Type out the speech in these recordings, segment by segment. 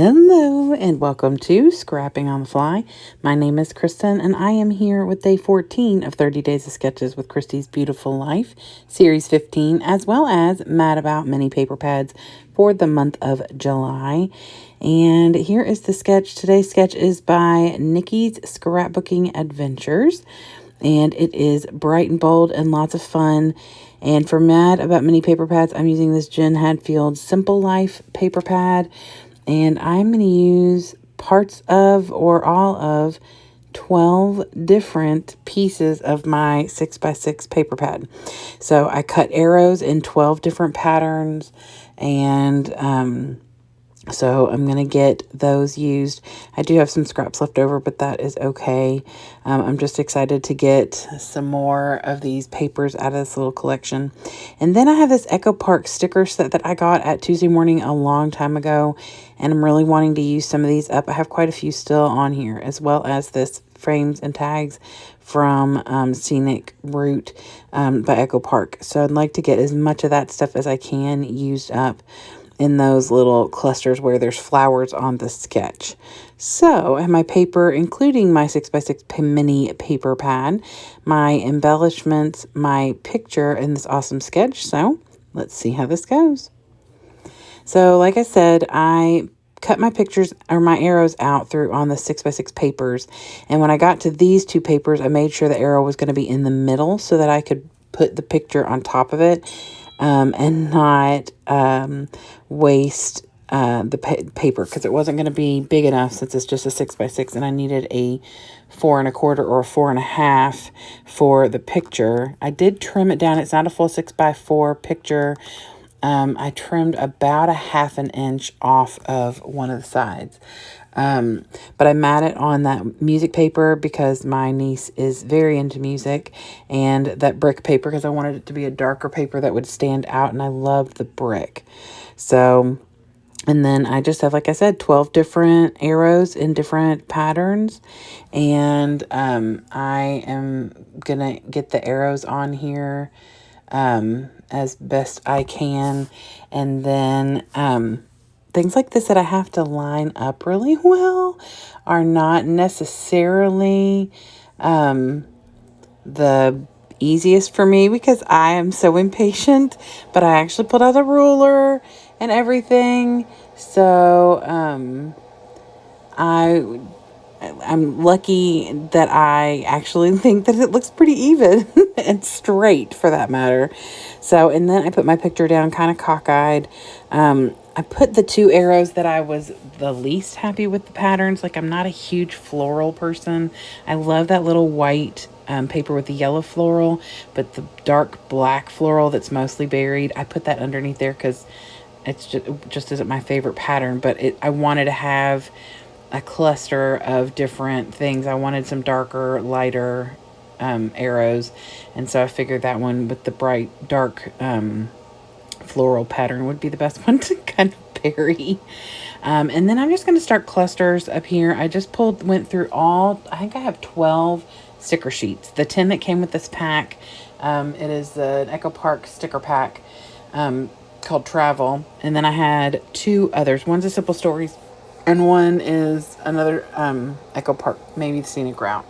Hello and welcome to Scrapping on the Fly. My name is Kristen and I am here with day 14 of 30 Days of Sketches with Christy's Beautiful Life, Series 15, as well as Mad About Mini Paper Pads for the month of July. And here is the sketch. Today's sketch is by Nikki's Scrapbooking Adventures. And it is bright and bold and lots of fun. And for Mad About Mini Paper Pads, I'm using this Jen Hadfield Simple Life paper pad. And I'm going to use parts of or all of 12 different pieces of my 6x6 paper pad. So I cut arrows in 12 different patterns, and so I'm going to get those used. I do have some scraps left over, but that is okay. I'm just excited to get some more of these papers out of this little collection. And then I have this Echo Park sticker set that I got at Tuesday Morning a long time ago. And I'm really wanting to use some of these up. I have quite a few still on here, as well as this frames and tags from Scenic Route by Echo Park. So I'd like to get as much of that stuff as I can used up in those little clusters where there's flowers on the sketch. So I have my paper, including my 6x6 mini paper pad, my embellishments, my picture, and this awesome sketch. So let's see how this goes. So like I said, I cut my pictures or my arrows out through on the 6x6 papers. And when I got to these two papers, I made sure the arrow was going to be in the middle so that I could put the picture on top of it. And not waste the paper, because it wasn't going to be big enough since it's just a 6x6, and I needed a 4 1/4 or a 4 1/2 for the picture. I did trim it down. It's not a full 6x4 picture. I trimmed about a 1/2 inch off of one of the sides. But I matted on that music paper because my niece is very into music, and that brick paper because I wanted it to be a darker paper that would stand out, and I love the brick. So, and then I just have, like I said, 12 different arrows in different patterns, and I am gonna get the arrows on here as best I can, and then things like this that I have to line up really well are not necessarily the easiest for me because I am so impatient, but I actually pulled out a ruler and everything. So I'm lucky that I actually think that it looks pretty even and straight for that matter. So, and then I put my picture down kind of cockeyed. I put the two arrows that I was the least happy with the patterns. Like, I'm not a huge floral person. I love that little white paper with the yellow floral, but the dark black floral that's mostly buried, I put that underneath there because it's just isn't my favorite pattern. But I wanted to have a cluster of different things. I wanted some darker, lighter arrows, and so I figured that one with the bright, dark floral pattern would be the best one to kind of bury. And then I'm just going to start clusters up here. I just went through all, I think I have 12 sticker sheets. The 10 that came with this pack, it is the Echo Park sticker pack called Travel. And then I had two others. One's a Simple Stories, and one is another Echo Park, maybe the Scenic Route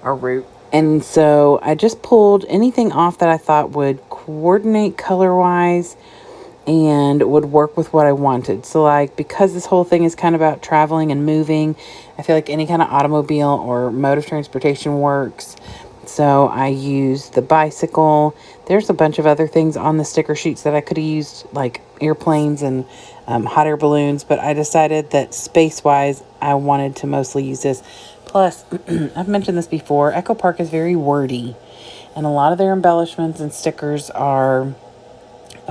or Route. And so I just pulled anything off that I thought would coordinate color-wise and would work with what I wanted. So, like, because this whole thing is kind of about traveling and moving, I feel like any kind of automobile or mode of transportation works. So I used the bicycle. There's a bunch of other things on the sticker sheets that I could have used, like airplanes and hot air balloons, but I decided that space-wise, I wanted to mostly use this. Plus, I've mentioned this before, Echo Park is very wordy, and a lot of their embellishments and stickers are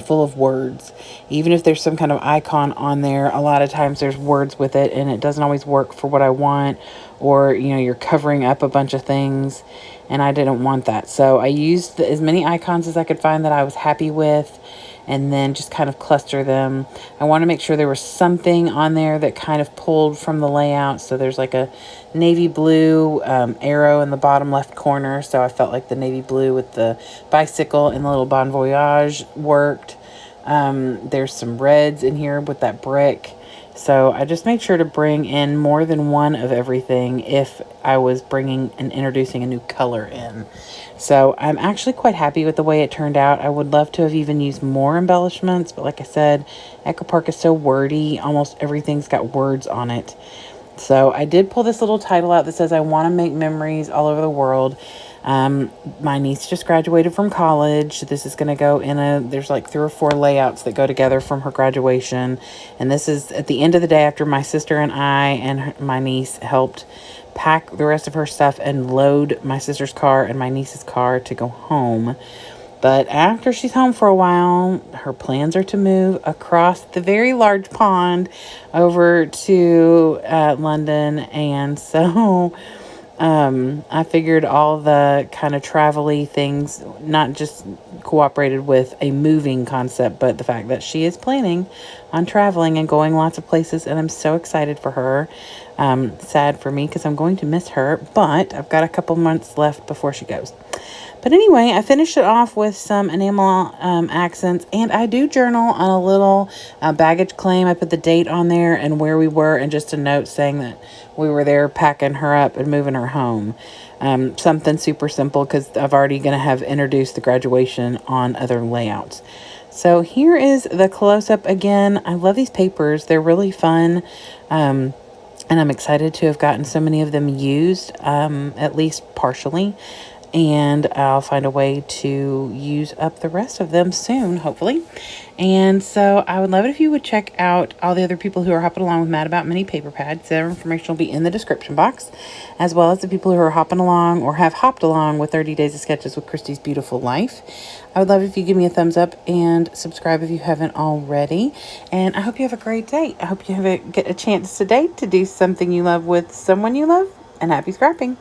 full of words. Even if there's some kind of icon on there, a lot of times there's words with it, and it doesn't always work for what I want, or, you know, you're covering up a bunch of things, and I didn't want that. So I used as many icons as I could find that I was happy with, and then just kind of cluster them. I want to make sure there was something on there that kind of pulled from the layout. So there's like a navy blue arrow in the bottom left corner. So I felt like the navy blue with the bicycle and the little Bon Voyage worked. There's some reds in here with that brick. So I just made sure to bring in more than one of everything if I was bringing and introducing a new color in. So I'm actually quite happy with the way it turned out. I would love to have even used more embellishments, but like I said, Echo Park is so wordy. Almost everything's got words on it. So I did pull this little title out that says, I want to make memories all over the world. My niece just graduated from college. This is going to go in there's like 3 or 4 layouts that go together from her graduation. And this is at the end of the day after my sister and I and my niece helped pack the rest of her stuff and load my sister's car and my niece's car to go home. But after she's home for a while, her plans are to move across the very large pond over to London. And so I figured all the kind of travel-y things, not just cooperated with a moving concept, but the fact that she is planning on traveling and going lots of places. And I'm so excited for her. Sad for me because I'm going to miss her, but I've got a couple months left before she goes. But anyway, I finished it off with some enamel accents, and I do journal on a little baggage claim. I put the date on there and where we were, and just a note saying that we were there packing her up and moving her home. Something super simple because I've already going to have introduced the graduation on other layouts. So here is the close-up again. I love these papers. They're really fun. And I'm excited to have gotten so many of them used, at least partially. And I'll find a way to use up the rest of them soon, hopefully. And so I would love it if you would check out all the other people who are hopping along with Mad About Mini paper pads. Their information will be in the description box, as well as the people who are hopping along or have hopped along with 30 Days of Sketches with Christy's Beautiful Life. I would love it if you give me a thumbs up and subscribe if you haven't already. And I hope you have a great day. I hope you get a chance today to do something you love with someone you love. And happy scrapping.